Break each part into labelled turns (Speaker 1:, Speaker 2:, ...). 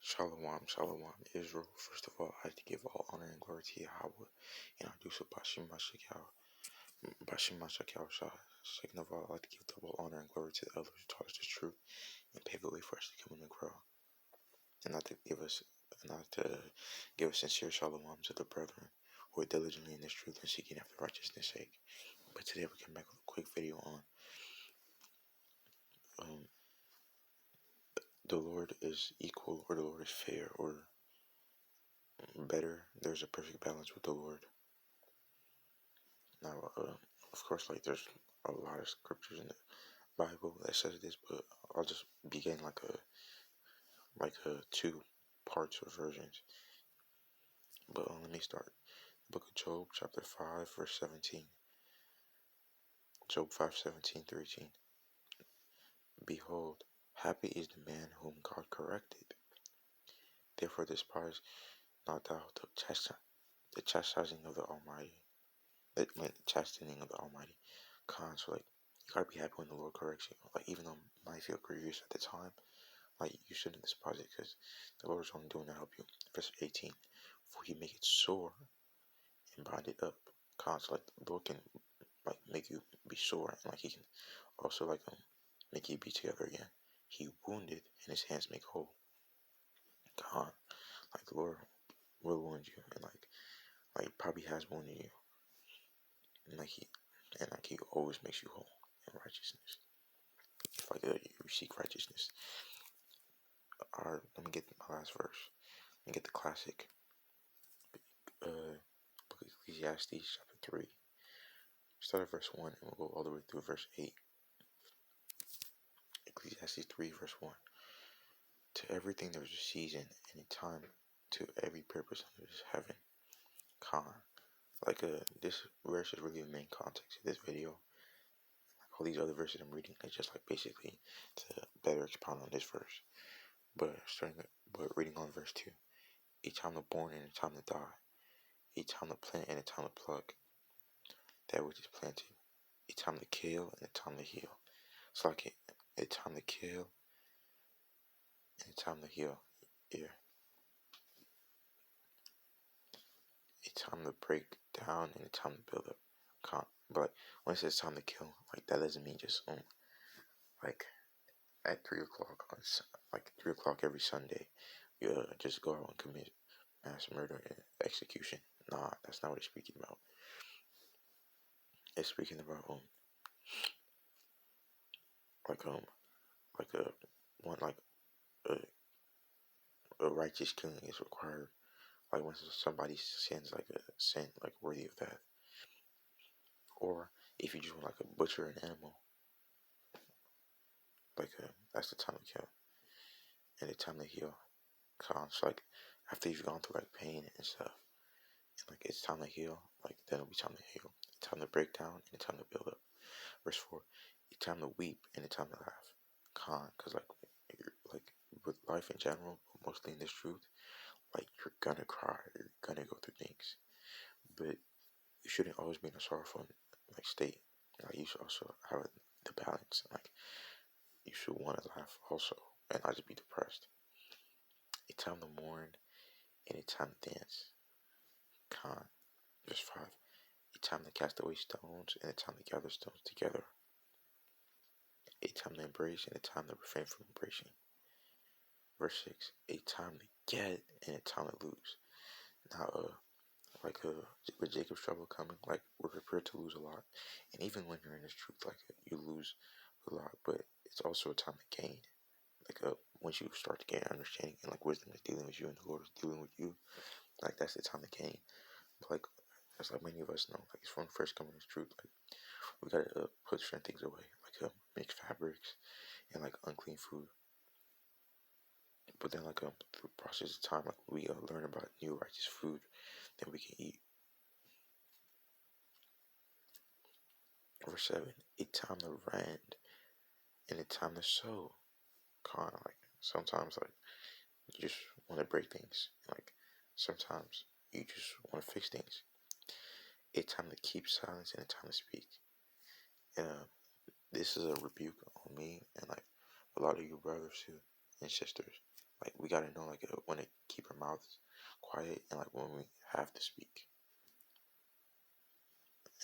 Speaker 1: Shalom, shalom, Israel. First of all, I'd like to give all honor and glory to Yahweh, and I do so Bashim Mashakal Shah. Second of all, I'd like to give double honor and glory to the elders who taught us the truth and pave the way for us to come in and grow. And not to give a sincere shalom to the brethren who are diligently in this truth and seeking after righteousness' sake. But today we come back with a quick video on the Lord is equal, or the Lord is fair, or better. There's a perfect balance with the Lord. Now, of course, there's a lot of scriptures in the Bible that says this, but I'll just begin like a two parts or versions. But let me start. Book of Job, chapter 5, verse 17. Job 5:17 through 18. Behold, happy is the man whom God corrected. Therefore despise not thou the chastising of the Almighty. The chastening of the Almighty. So you gotta be happy when the Lord corrects you. Even though it might feel grievous at the time, you shouldn't despise it, because the Lord is only doing to help you. Verse 18. For he make it sore and bind it up. So the Lord can make you be sore, and he can also make you be together again. He wounded and his hands make whole. God, the Lord will wound you, and probably has wounded you, and he always makes you whole in righteousness. You seek righteousness. Alright, let me get my last verse. Let me get the classic. Book of Ecclesiastes, chapter 3. Start at verse 1 and we'll go all the way through verse 8. Ecclesiastes 3, verse 1. To everything there is a season and a time to every purpose under this heaven. This verse is really the main context of this video. All these other verses I'm reading is just basically to better expound on this verse. But reading on verse 2. A time to born and a time to die. A time to plant and a time to pluck that which is planted. A time to kill and a time to heal. It's a time to kill and a time to heal. Yeah. A time to break down and a time to build up. But when it says time to kill, that doesn't mean just at 3 o'clock on 3 o'clock every Sunday, you just go out and commit mass murder and execution. Nah, that's not what it's speaking about. It's speaking about a righteous killing is required. When somebody sins a sin worthy of death, or if you just want to butcher an animal, that's the time to kill and the time to heal. So after you've gone through pain and stuff, and it's time to heal, then it'll be time to heal. Time to break down and time to build up. Verse 4. A time to weep and a time to laugh. Because with life in general, but mostly in this truth, you're gonna cry, you're gonna go through things, but you shouldn't always be in a sorrowful state. You should also have the balance. You should want to laugh also, and not just be depressed. A time to mourn and a time to dance. Verse 5. A time to cast away stones and a time to gather stones together. A time to embrace and a time to refrain from embracing. Verse 6. A time to get and a time to lose. Now, with Jacob's trouble coming, we're prepared to lose a lot. And even when you're in this truth, you lose a lot, but it's also a time to gain. Once you start to gain understanding and wisdom is dealing with you and the Lord is dealing with you, that's the time to gain. But as many of us know, it's from first coming to truth. We gotta put certain things away, mixed fabrics and unclean food. But then through the process of time, we learn about new righteous food that we can eat. Verse 7. A time to rend and a time to sow. Sometimes you just want to break things. Sometimes you just want to fix things. A time to keep silence and a time to speak. This is a rebuke on me and a lot of you brothers too and sisters. Like we gotta know like when to keep our mouths quiet and like when we have to speak.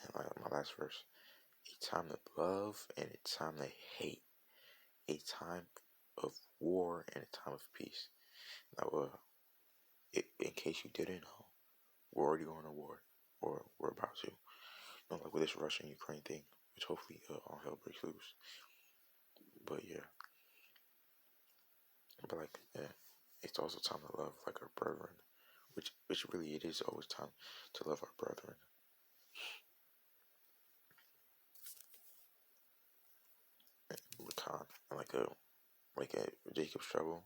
Speaker 1: And like my last verse, a time to love and a time to hate, a time of war and a time of peace. Now, in case you didn't know, we're already going to war, or we're about to. You know, like with this Russian Ukraine thing, which hopefully all hell breaks loose. But yeah, but like yeah, it's also time to love like our brethren, which really it is always time to love our brethren. Khan and like a Jacob's trouble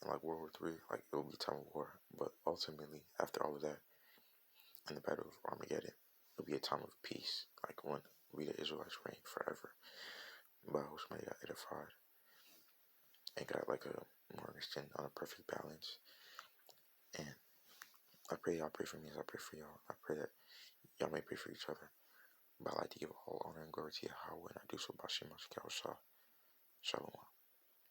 Speaker 1: and like World War III, like it will be time of war. But ultimately, after all of that, in the Battle of Armageddon, it'll be a time of peace, like when we the Israelites reign forever. But Usman got edified and got like a more understanding on a perfect balance. And I pray y'all pray for me as I pray for y'all. I pray that y'all may pray for each other. But I like to give all honor and glory to Yahweh, and I do so by Shema Shah. Shalom.